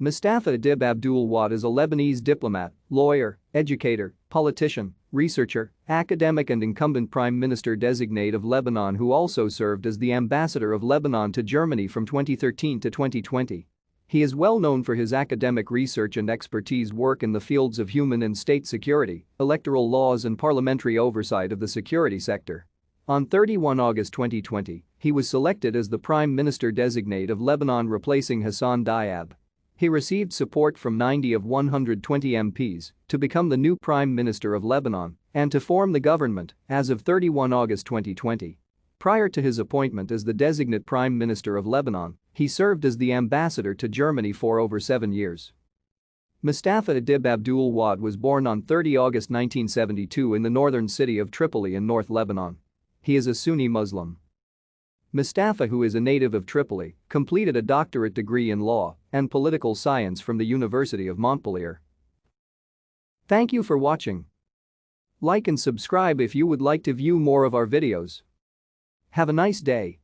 Mustapha Adib Abdul Wahed is a Lebanese diplomat, lawyer, educator, politician, researcher, academic and incumbent Prime Minister-designate of Lebanon who also served as the ambassador of Lebanon to Germany from 2013 to 2020. He is well known for his academic research and expertise work in the fields of human and state security, electoral laws and parliamentary oversight of the security sector. On 31 August 2020, he was selected as the Prime Minister-designate of Lebanon replacing Hassan Diab. He received support from 90 of 120 MPs to become the new Prime Minister of Lebanon and to form the government as of 31 August 2020. Prior to his appointment as the designate Prime Minister of Lebanon, he served as the ambassador to Germany for over 7 years. Mustapha Adib Abdul Wahed was born on 30 August 1972 in the northern city of Tripoli in North Lebanon. He is a Sunni Muslim. Mustapha, who is a native of Tripoli, completed a doctorate degree in law and political science from the University of Montpellier. Thank you for watching. Like and subscribe if you would like to view more of our videos. Have a nice day.